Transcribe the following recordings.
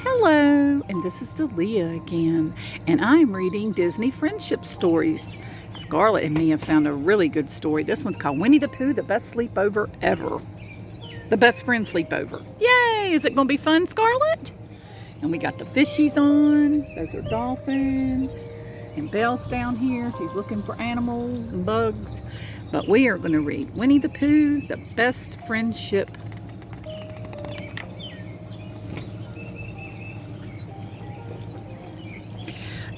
Hello, and this is Delia again, and I'm reading Disney Friendship Stories. Scarlett and me have found a really good story. This one's called Winnie the Pooh, the best sleepover ever. The best friend sleepover. Yay! Is it going to be fun, Scarlett? And we got the fishies on. Those are dolphins. And Belle's down here. She's looking for animals and bugs. But we are going to read Winnie the Pooh, the best friendship.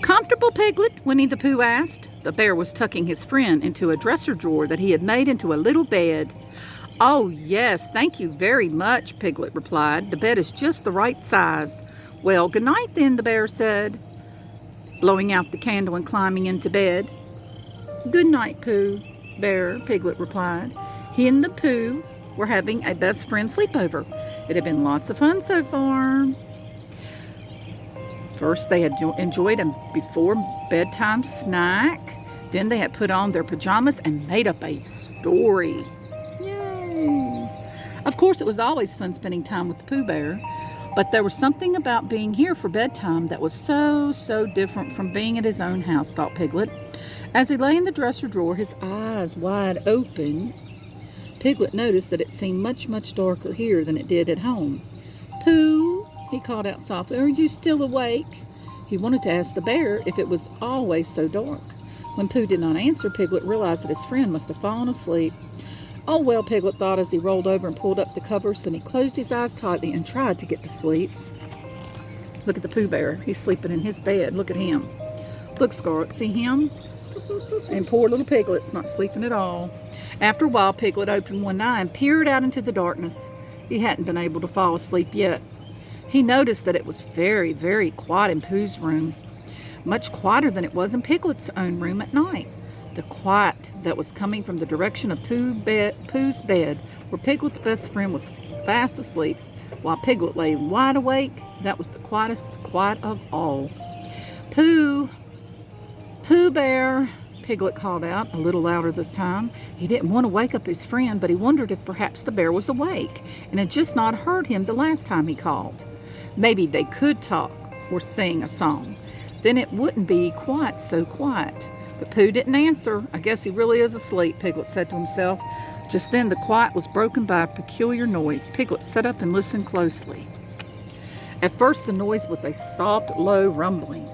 Comfortable, Piglet? Winnie the Pooh asked. The bear was tucking his friend into a dresser drawer that he had made into a little bed. Oh, yes, thank you very much, Piglet replied. The bed is just the right size. Well, good night then, the bear said, blowing out the candle and climbing into bed. Good night, Pooh, Bear, Piglet replied. He and the Pooh were having a best friend sleepover. It had been lots of fun so far. First, they had enjoyed a before bedtime snack. Then they had put on their pajamas and made up a story. Yay! Of course, it was always fun spending time with the Pooh Bear, but there was something about being here for bedtime that was so different from being at his own house, thought Piglet. As he lay in the dresser drawer, his eyes wide open, Piglet noticed that it seemed much darker here than it did at home. Pooh, he called out softly, are you still awake? He wanted to ask the bear if it was always so dark. When Pooh did not answer, Piglet realized that his friend must have fallen asleep. Oh well, Piglet thought as he rolled over and pulled up the covers, and he closed his eyes tightly and tried to get to sleep. Look at the Pooh Bear. He's sleeping in his bed. Look at him. Look, Scarlett, see him? And poor little Piglet's not sleeping at all. After a while, Piglet opened one eye and peered out into the darkness. He hadn't been able to fall asleep yet. He noticed that it was very quiet in Pooh's room, much quieter than it was in Piglet's own room at night. The quiet that was coming from the direction of Pooh's bed, where Piglet's best friend was fast asleep, while Piglet lay wide awake, that was the quietest quiet of all. Pooh! Pooh Bear! Piglet called out, a little louder this time. He didn't want to wake up his friend, but he wondered if perhaps the bear was awake and had just not heard him the last time he called. Maybe they could talk or sing a song. Then it wouldn't be quite so quiet. But Pooh didn't answer. I guess he really is asleep, Piglet said to himself. Just then the quiet was broken by a peculiar noise. Piglet sat up and listened closely. At first the noise was a soft, low rumbling,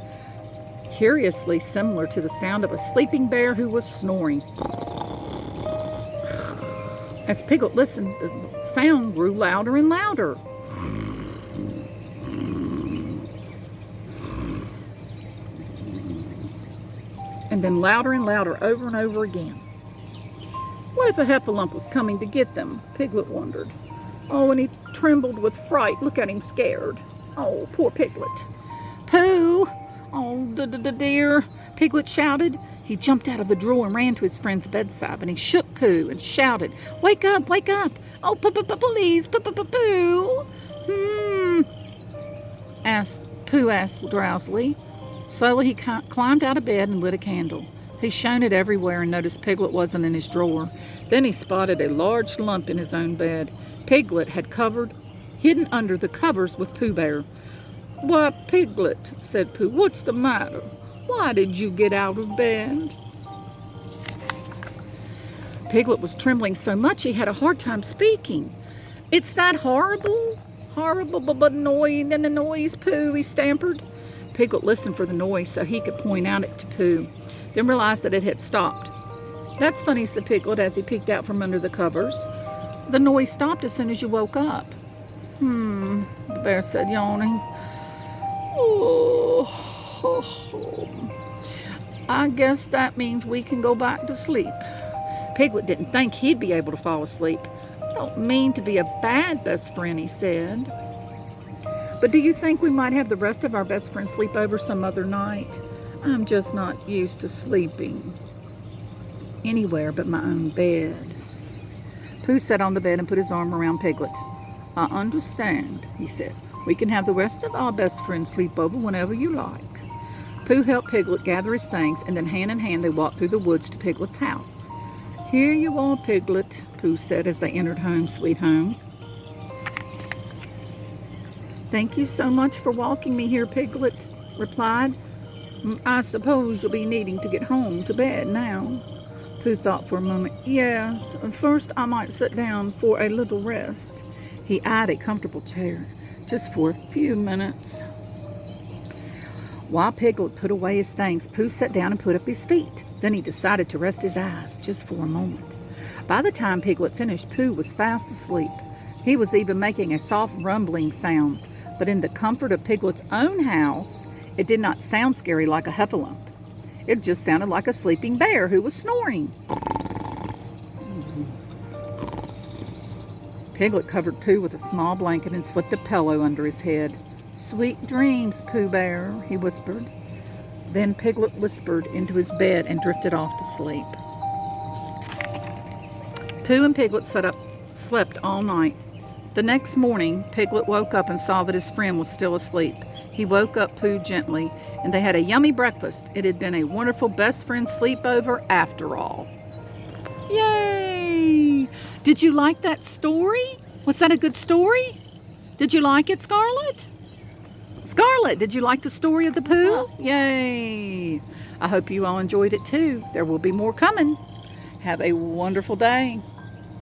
curiously similar to the sound of a sleeping bear who was snoring. As Piglet listened, the sound grew louder and louder. And then louder and louder over and over again. What if a heffalump was coming to get them? Piglet wondered. Oh, and he trembled with fright. Look at him scared. Oh, poor Piglet. Pooh! Oh, dear, Piglet shouted. He jumped out of the drawer and ran to his friend's bedside, and he shook Pooh and shouted, wake up, wake up! Oh, please, Pooh! Pooh asked drowsily. Slowly he climbed out of bed and lit a candle. He shone it everywhere and noticed Piglet wasn't in his drawer. Then he spotted a large lump in his own bed. Piglet had hidden under the covers with Pooh Bear. Why, Piglet, said Pooh, what's the matter? Why did you get out of bed? Piglet was trembling so much he had a hard time speaking. It's that horrible noise, Pooh, he stammered. Piglet listened for the noise so he could point out it to Pooh, then realized that it had stopped. That's funny, said Piglet as he peeked out from under the covers. The noise stopped as soon as you woke up. The bear said, yawning. Oh, I guess that means we can go back to sleep. Piglet didn't think he'd be able to fall asleep. I don't mean to be a bad best friend, he said. But do you think we might have the rest of our best friend sleep over some other night? I'm just not used to sleeping anywhere but my own bed. Pooh sat on the bed and put his arm around Piglet. I understand, he said. We can have the rest of our best friends sleep over whenever you like. Pooh helped Piglet gather his things, and then hand in hand they walked through the woods to Piglet's house. Here you are, Piglet, Pooh said as they entered home, sweet home. "Thank you so much for walking me here," Piglet replied. "I suppose you'll be needing to get home to bed now." Pooh thought for a moment. "Yes, first I might sit down for a little rest." He eyed a comfortable chair. "Just for a few minutes." While Piglet put away his things, Pooh sat down and put up his feet. Then he decided to rest his eyes just for a moment. By the time Piglet finished, Pooh was fast asleep. He was even making a soft rumbling sound. But in the comfort of Piglet's own house, it did not sound scary like a heffalump. It just sounded like a sleeping bear who was snoring. Piglet covered Pooh with a small blanket and slipped a pillow under his head. "Sweet dreams, Pooh Bear," he whispered. Then Piglet whispered into his bed and drifted off to sleep. Pooh and Piglet slept all night. The next morning, Piglet woke up and saw that his friend was still asleep. He woke up Pooh gently, and they had a yummy breakfast. It had been a wonderful best friend sleepover after all. Yay! Did you like that story? Was that a good story? Did you like it, Scarlett? Scarlett, did you like the story of the Pooh? Yay! I hope you all enjoyed it too. There will be more coming. Have a wonderful day.